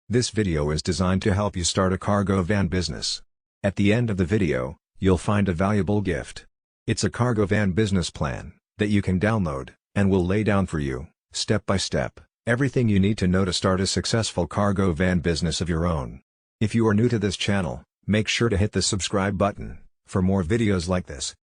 This video is designed to help you start a cargo van business. At the end of the video, you'll find a valuable gift. It's a cargo van business plan that you can download, and will lay down for you, step by step, everything you need to know to start a successful cargo van business of your own. If you are new to this channel, make sure to hit the subscribe button for more videos like this.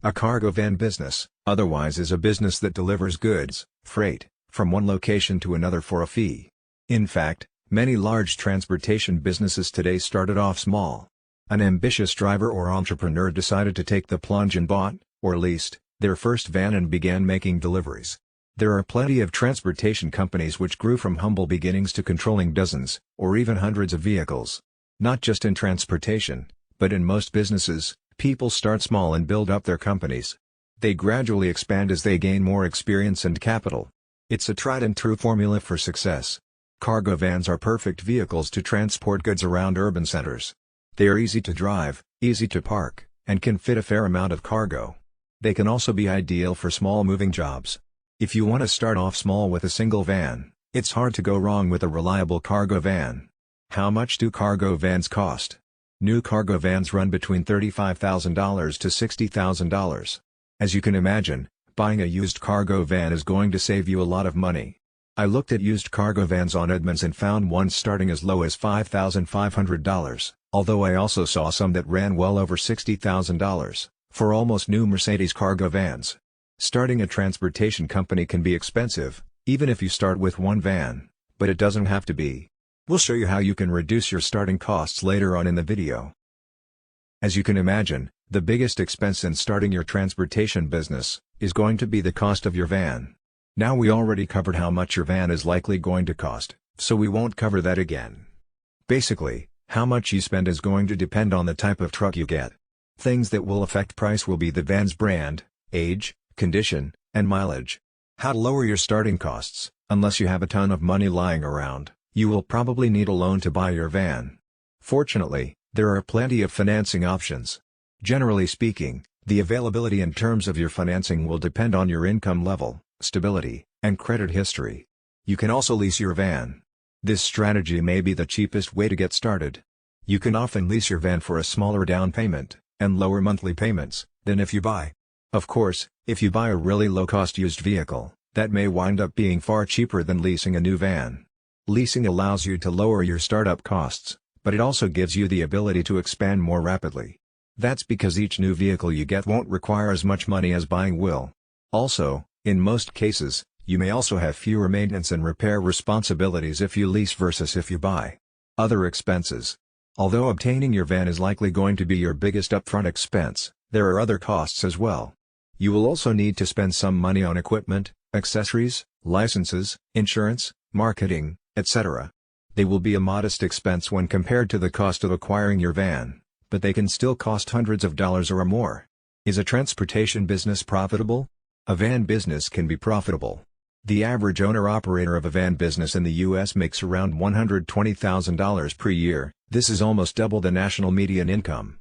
A cargo van business, otherwise, is a business that delivers goods, freight, from one location to another for a fee. In fact, many large transportation businesses today started off small. An ambitious driver or entrepreneur decided to take the plunge and bought, or leased, their first van and began making deliveries. There are plenty of transportation companies which grew from humble beginnings to controlling dozens, or even hundreds of vehicles. Not just in transportation, but in most businesses, people start small and build up their companies. They gradually expand as they gain more experience and capital. It's a tried and true formula for success. Cargo vans are perfect vehicles to transport goods around urban centers. They are easy to drive, easy to park, and can fit a fair amount of cargo. They can also be ideal for small moving jobs. If you want to start off small with a single van, it's hard to go wrong with a reliable cargo van. How much do cargo vans cost? New cargo vans run between $35,000 to $60,000. As you can imagine, buying a used cargo van is going to save you a lot of money. I looked at used cargo vans on Edmunds and found one starting as low as $5,500, although I also saw some that ran well over $60,000, for almost new Mercedes cargo vans. Starting a transportation company can be expensive, even if you start with one van, but it doesn't have to be. We'll show you how you can reduce your starting costs later on in the video. As you can imagine, the biggest expense in starting your transportation business is going to be the cost of your van. Now, we already covered how much your van is likely going to cost, so we won't cover that again. Basically, how much you spend is going to depend on the type of truck you get. Things that will affect price will be the van's brand, age, condition, and mileage. How to lower your starting costs? Unless you have a ton of money lying around, you will probably need a loan to buy your van. Fortunately, there are plenty of financing options. Generally speaking, the availability and terms of your financing will depend on your income level, stability, and credit history. You can also lease your van. This strategy may be the cheapest way to get started. You can often lease your van for a smaller down payment, and lower monthly payments, than if you buy. Of course, if you buy a really low-cost used vehicle, that may wind up being far cheaper than leasing a new van. Leasing allows you to lower your startup costs, but it also gives you the ability to expand more rapidly. That's because each new vehicle you get won't require as much money as buying will. Also, in most cases, you may also have fewer maintenance and repair responsibilities if you lease versus if you buy. Other expenses. Although obtaining your van is likely going to be your biggest upfront expense, there are other costs as well. You will also need to spend some money on equipment, accessories, licenses, insurance, marketing, etc. They will be a modest expense when compared to the cost of acquiring your van, but they can still cost hundreds of dollars or more. Is a transportation business profitable? A van business can be profitable. The average owner-operator of a van business in the U.S. makes around $120,000 per year. This is almost double the national median income.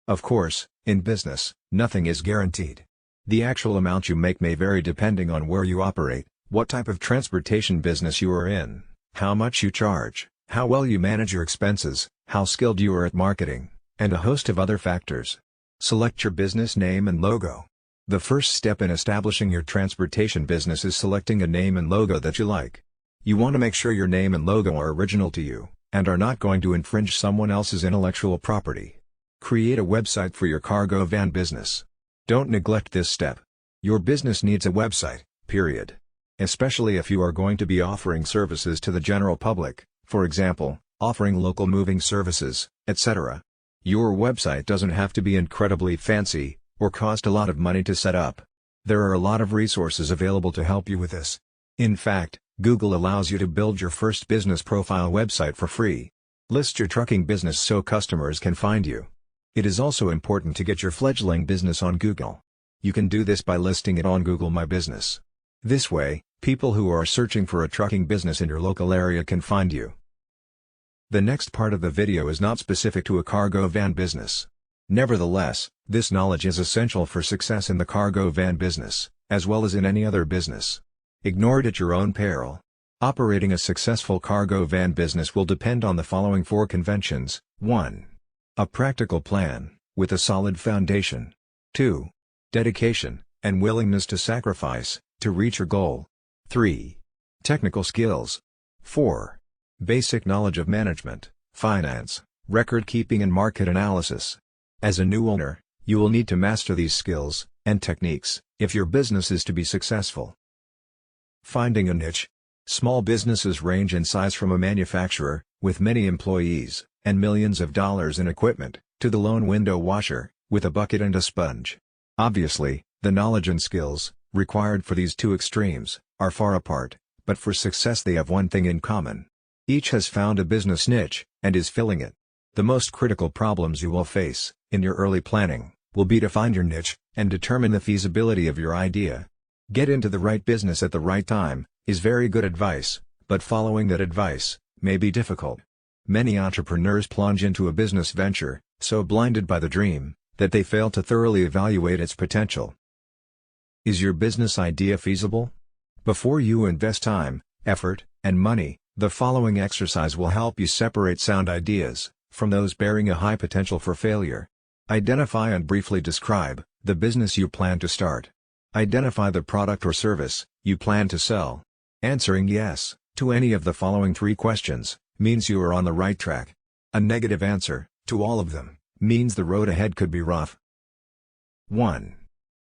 Of course, in business, nothing is guaranteed. The actual amount you make may vary depending on where you operate, what type of transportation business you are in, how much you charge, how well you manage your expenses, how skilled you are at marketing, and a host of other factors. Select your business name and logo. The first step in establishing your transportation business is selecting a name and logo that you like. You want to make sure your name and logo are original to you, and are not going to infringe someone else's intellectual property. Create a website for your cargo van business. Don't neglect this step. Your business needs a website, period. Especially if you are going to be offering services to the general public, for example, offering local moving services, etc. Your website doesn't have to be incredibly fancy, or cost a lot of money to set up. There are a lot of resources available to help you with this. In fact, Google allows you to build your first business profile website for free. List your trucking business so customers can find you. It is also important to get your fledgling business on Google. You can do this by listing it on Google My Business. This way, people who are searching for a trucking business in your local area can find you. The next part of the video is not specific to a cargo van business. Nevertheless, this knowledge is essential for success in the cargo van business, as well as in any other business. Ignore it at your own peril. Operating a successful cargo van business will depend on the following 4 conventions. 1. A practical plan, with a solid foundation. 2. Dedication, and willingness to sacrifice, to reach your goal. 3. Technical skills. 4. Basic knowledge of management, finance, record keeping and market analysis. As a new owner, you will need to master these skills and techniques if your business is to be successful. Finding a niche. Small businesses range in size from a manufacturer, with many employees, and millions of dollars in equipment, to the lone window washer, with a bucket and a sponge. Obviously, the knowledge and skills, required for these 2 extremes, are far apart, but for success they have one thing in common. Each has found a business niche, and is filling it. The most critical problems you will face, in your early planning, will be to find your niche, and determine the feasibility of your idea. Get into the right business at the right time, is very good advice, but following that advice may be difficult. Many entrepreneurs plunge into a business venture, so blinded by the dream, that they fail to thoroughly evaluate its potential. Is your business idea feasible? Before you invest time, effort, and money, the following exercise will help you separate sound ideas from those bearing a high potential for failure. Identify and briefly describe the business you plan to start. Identify the product or service you plan to sell. Answering yes to any of the following 3 questions means you are on the right track. A negative answer to all of them means the road ahead could be rough. 1.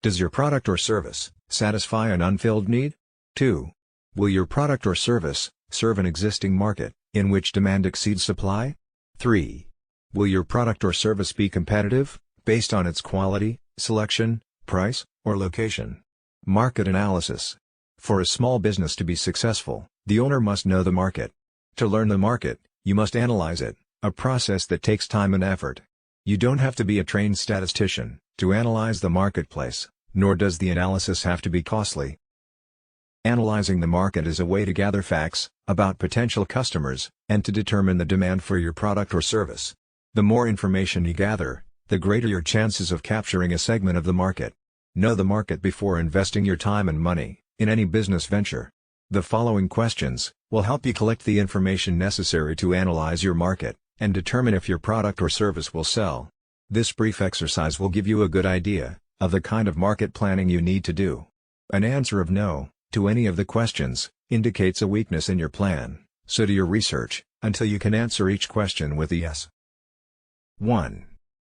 Does your product or service satisfy an unfilled need? 2. Will your product or service serve an existing market in which demand exceeds supply? 3. Will your product or service be competitive based on its quality, selection, price, or location? Market analysis. For a small business to be successful, the owner must know the market. To learn the market, you must analyze it, a process that takes time and effort. You don't have to be a trained statistician to analyze the marketplace, nor does the analysis have to be costly. Analyzing the market is a way to gather facts about potential customers, and to determine the demand for your product or service. The more information you gather, the greater your chances of capturing a segment of the market. Know the market before investing your time and money in any business venture. The following questions will help you collect the information necessary to analyze your market, and determine if your product or service will sell. This brief exercise will give you a good idea of the kind of market planning you need to do. An answer of no to any of the questions indicates a weakness in your plan, so do your research until you can answer each question with a yes. 1.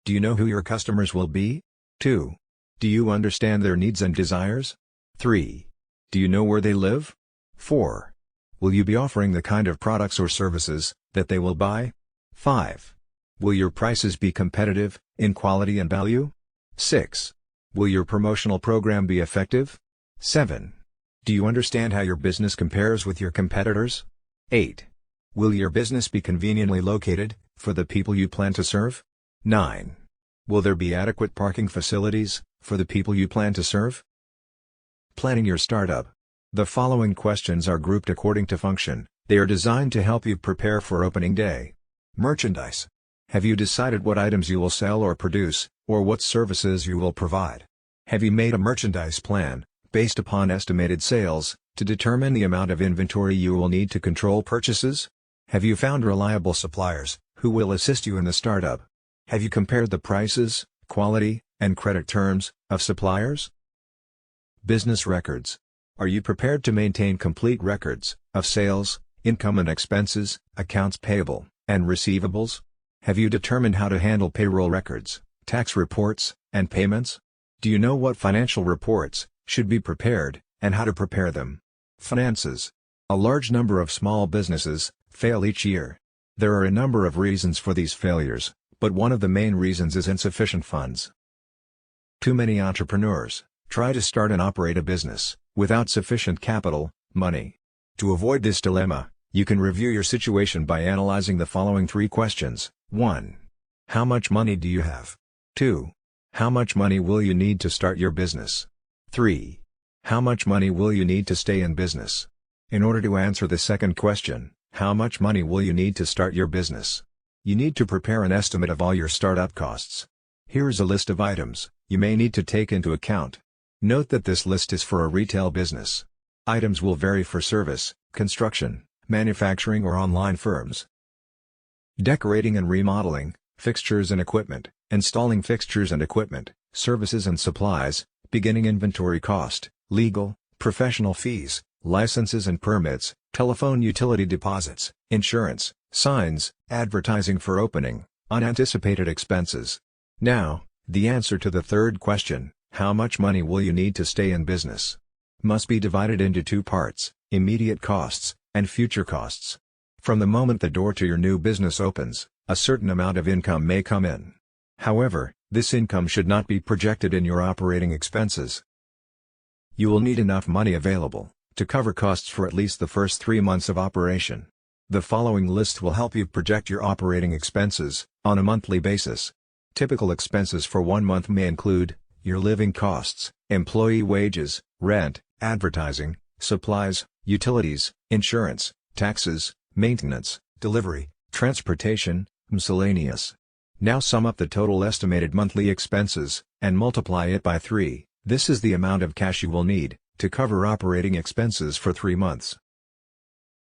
Do you know who your customers will be? 2. Do you understand their needs and desires? 3. Do you know where they live? 4. Will you be offering the kind of products or services that they will buy? 5. Will your prices be competitive in quality and value? 6. Will your promotional program be effective? 7. Do you understand how your business compares with your competitors? 8. Will your business be conveniently located for the people you plan to serve? 9. Will there be adequate parking facilities for the people you plan to serve? Planning your startup. The following questions are grouped according to function. They are designed to help you prepare for opening day. Merchandise. Have you decided what items you will sell or produce, or what services you will provide? Have you made a merchandise plan, based upon estimated sales, to determine the amount of inventory you will need to control purchases? Have you found reliable suppliers, who will assist you in the startup? Have you compared the prices, quality, and credit terms of suppliers? Business records. Are you prepared to maintain complete records of sales, income and expenses, accounts payable, and receivables? Have you determined how to handle payroll records, tax reports, and payments? Do you know what financial reports should be prepared, and how to prepare them? Finances. A large number of small businesses fail each year. There are a number of reasons for these failures, but one of the main reasons is insufficient funds. Too many entrepreneurs try to start and operate a business without sufficient capital, money. To avoid this dilemma, you can review your situation by analyzing the following 3 questions. 1. How much money do you have? 2. How much money will you need to start your business? 3. How much money will you need to stay in business? In order to answer the second question, how much money will you need to start your business? You need to prepare an estimate of all your startup costs. Here is a list of items you may need to take into account. Note that this list is for a retail business. Items will vary for service, construction, manufacturing or online firms. Decorating and remodeling, fixtures and equipment, installing fixtures and equipment, services and supplies, beginning inventory cost, legal, professional fees, licenses and permits, telephone utility deposits, insurance, signs, advertising for opening, unanticipated expenses. Now, the answer to the third question, how much money will you need to stay in business? Must be divided into two parts, immediate costs, and future costs. From the moment the door to your new business opens, a certain amount of income may come in. However, this income should not be projected in your operating expenses. You will need enough money available to cover costs for at least the first 3 months of operation. The following list will help you project your operating expenses on a monthly basis. Typical expenses for 1 month may include your living costs, employee wages, rent, advertising, supplies, utilities, insurance, taxes, maintenance, delivery, transportation, miscellaneous. Now sum up the total estimated monthly expenses and multiply it by 3. This is the amount of cash you will need to cover operating expenses for 3 months.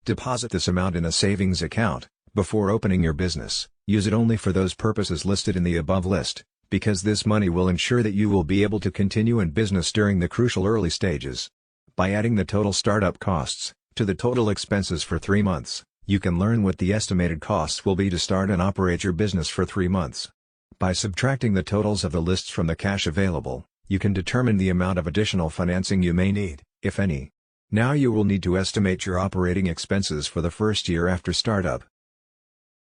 Deposit this amount in a savings account before opening your business. Use it only for those purposes listed in the above list, because this money will ensure that you will be able to continue in business during the crucial early stages. By adding the total startup costs to the total expenses for 3 months, you can learn what the estimated costs will be to start and operate your business for 3 months. By subtracting the totals of the lists from the cash available, you can determine the amount of additional financing you may need, if any. Now you will need to estimate your operating expenses for the first year after startup.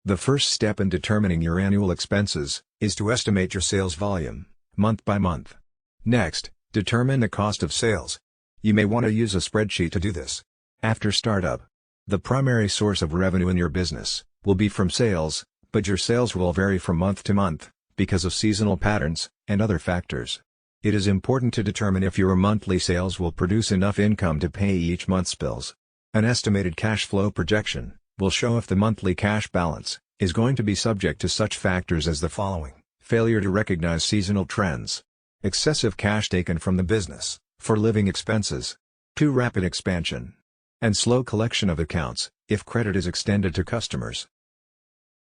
The first step in determining your annual expenses is to estimate your sales volume, month by month. Next, determine the cost of sales. You may want to use a spreadsheet to do this. After startup, the primary source of revenue in your business will be from sales, but your sales will vary from month to month because of seasonal patterns and other factors. It is important to determine if your monthly sales will produce enough income to pay each month's bills. An estimated cash flow projection will show if the monthly cash balance is going to be subject to such factors as the following: failure to recognize seasonal trends, excessive cash taken from the business for living expenses, too rapid expansion, and slow collection of accounts if credit is extended to customers.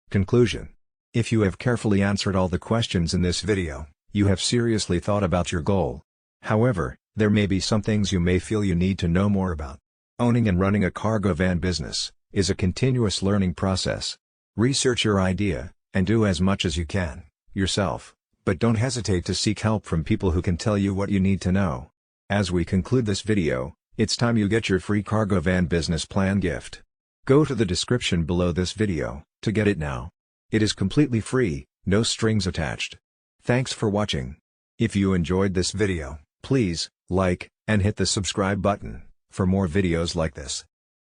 Conclusion: if you have carefully answered all the questions in this video, you have seriously thought about your goal. However, there may be some things you may feel you need to know more about. Owning and running a cargo van business is a continuous learning process. Research your idea, and do as much as you can, yourself, but don't hesitate to seek help from people who can tell you what you need to know. As we conclude this video, it's time you get your free cargo van business plan gift. Go to the description below this video to get it now. It is completely free, no strings attached. Thanks for watching. If you enjoyed this video, please like and hit the subscribe button for more videos like this.